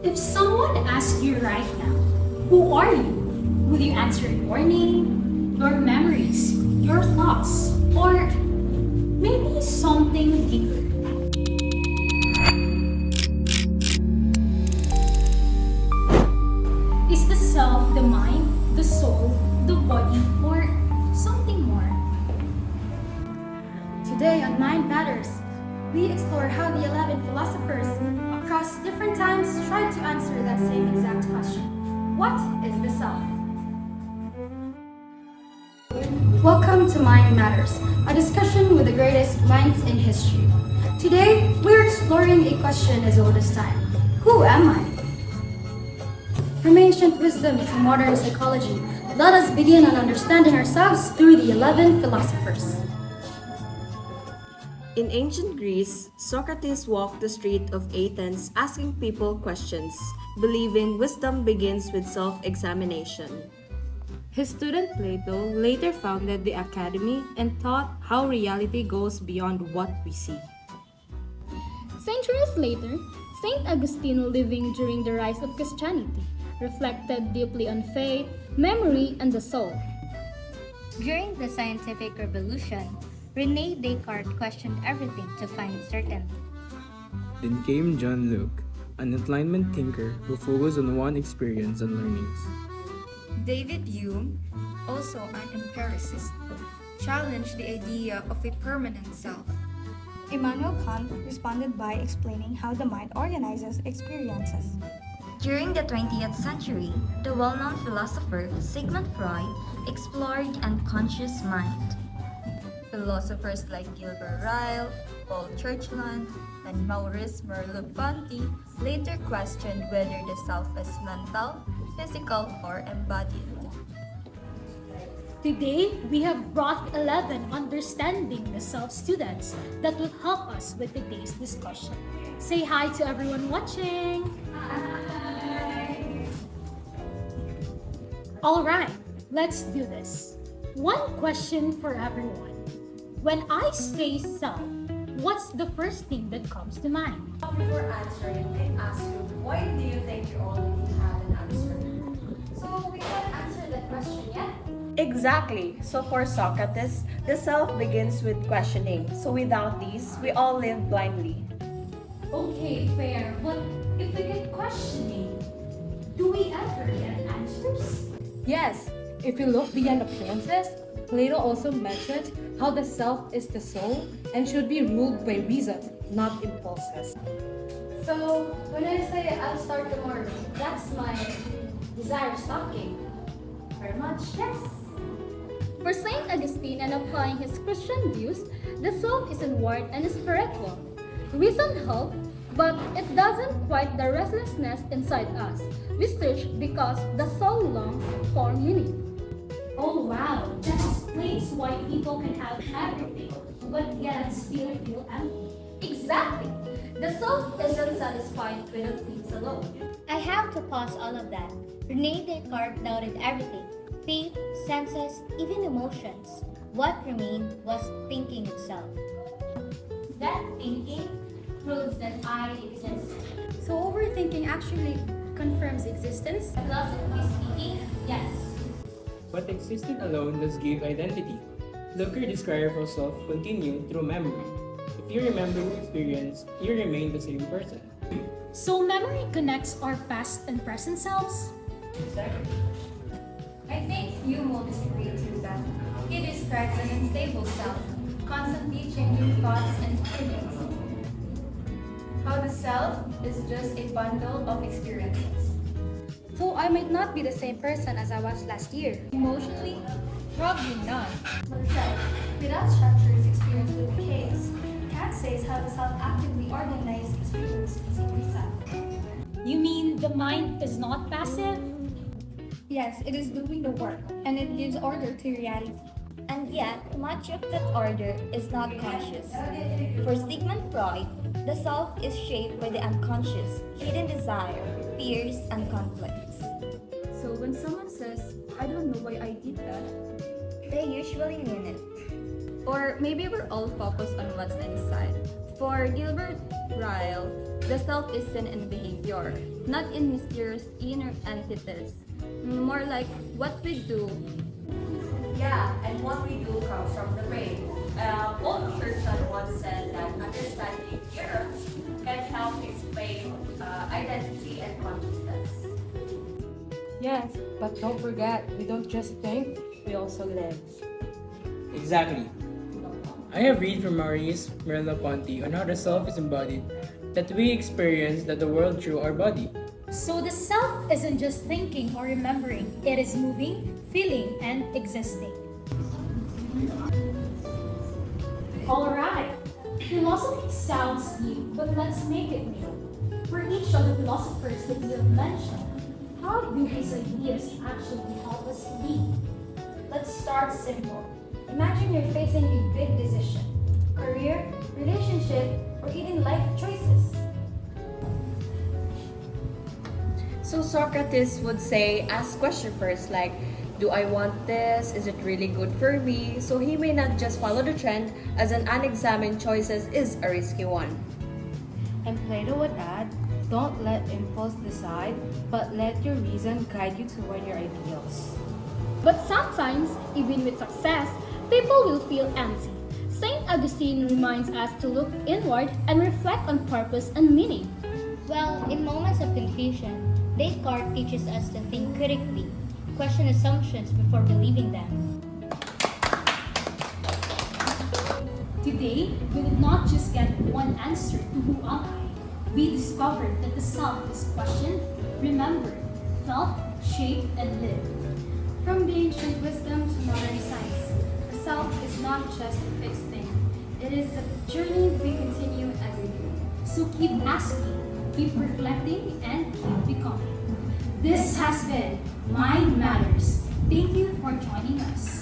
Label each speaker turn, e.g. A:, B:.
A: If someone asked you right now, who are you? Would you answer your name, your memories, your thoughts, or maybe something deeper? Is the self the mind, the soul, the body, or something more?
B: Today on Mind Matters, we explore how the 11 philosophers across different times tried to answer that same exact question. What is the self? Welcome to Mind Matters, a discussion with the greatest minds in history. Today, we're exploring a question as old as time. Who am I? From ancient wisdom to modern psychology, let us begin on understanding ourselves through the 11 philosophers.
C: In ancient Greece, Socrates walked the street of Athens asking people questions, believing wisdom begins with self-examination.
D: His student Plato later founded the academy and taught how reality goes beyond what we see.
E: Centuries later, Saint Augustine, living during the rise of Christianity, reflected deeply on faith, memory, and the soul.
F: During the scientific revolution, Rene Descartes questioned everything to find certainty.
G: Then came John Locke, an Enlightenment thinker who focused on one experience and learnings.
H: David Hume, also an empiricist, challenged the idea of a permanent self.
I: Immanuel Kant responded by explaining how the mind organizes experiences.
J: During the 20th century, the well-known philosopher Sigmund Freud explored unconscious mind.
H: Philosophers like Gilbert Ryle, Paul Churchland, and Maurice Merleau-Ponty later questioned whether the self is mental, physical, or embodied.
A: Today, we have brought 11 Understanding the Self students that will help us with today's discussion. Say hi to everyone watching! Hi! Alright, let's do this. One question for everyone. When I say self, what's the first thing that comes to mind?
B: Before answering, I ask you, why do you think you already have an answer? So we can't answer that question yet.
C: Exactly. So for Socrates, the self begins with questioning. So without these, we all live blindly.
A: Okay, fair, but if we get questioning, do we ever get answers?
D: Yes, if you look beyond appearances, Plato also mentioned how the self is the soul and should be ruled by reason, not impulses.
B: So when I say I'll start tomorrow, that's my desire stocking. Very much, yes.
E: For Saint Augustine and applying his Christian views, the self is inward and spiritual. Reason helps, but it doesn't quiet the restlessness inside us. We search because the soul longs for meaning.
A: Oh wow, that explains why people can have everything, but yet still feel empty.
E: Exactly! The soul isn't satisfied with the things alone.
F: I have to pause all of that. Rene Descartes doubted everything: faith, senses, even emotions. What remained was thinking itself.
E: That thinking proves that I exist.
B: So overthinking actually confirms existence?
E: Philosophically speaking, yes.
G: But existing alone does give identity. Looker describes how self continue through memory. If you remember the experience, you remain the same person.
A: So memory connects our past and present selves?
G: Exactly.
H: I think Hume will disagree to that. He describes an unstable self, constantly changing thoughts and feelings. How the self is just a bundle of experiences.
B: So I might not be the same person as I was last year.
H: Emotionally, probably not.
I: Without structures, experience will be chaos. Kant says how the self actively organizes experience using reason.
A: You mean the mind is not passive?
I: Yes, it is doing the work, and it gives order to reality.
F: And yet, much of that order is not conscious. For Sigmund Freud, the self is shaped by the unconscious, hidden desire, fears, and conflicts.
H: So when someone says, I don't know why I did that,
F: They usually mean it.
H: or maybe we're all focused on what's inside,
K: For Gilbert Ryle, the self is seen in behavior, not in mysterious inner entities. More like what we do.
L: Yeah, and what we do comes from the brain. Paul Churchill once said that understanding errors can help explain identity and consciousness.
D: Yes, but don't forget, we don't just think, we also live.
G: Exactly. I have read from Maurice Merleau-Ponty on how the self is embodied, that we experience that the world through our body.
A: So the self isn't just thinking or remembering, it is moving, feeling, and existing. Alright, philosophy sounds deep, but let's make it real. For each of the philosophers that we have mentioned, how do these ideas actually help us lead?
B: Let's start simple. Imagine you're facing a big decision: career, relationship, or even life choices.
C: So Socrates would say, ask question first, like, do I want this? Is it really good for me? So he may not just follow the trend, as an unexamined choices is a risky one.
D: And Plato would add, don't let impulse decide, but let your reason guide you toward your ideals.
E: But sometimes, even with success, people will feel empty. Saint Augustine reminds us to look inward and reflect on purpose and meaning.
M: Well, in moments of confusion, Descartes teaches us to think critically, question assumptions before believing them.
A: Today, we did not just get one answer to who am I. We discovered that the self is questioned, remembered, felt, shaped, and lived.
B: From the ancient wisdom to modern science, the self is not just a fixed thing. It is a journey we continue every day.
A: So keep asking, keep reflecting, and keep becoming. This has been Mind Matters. Thank you for joining us.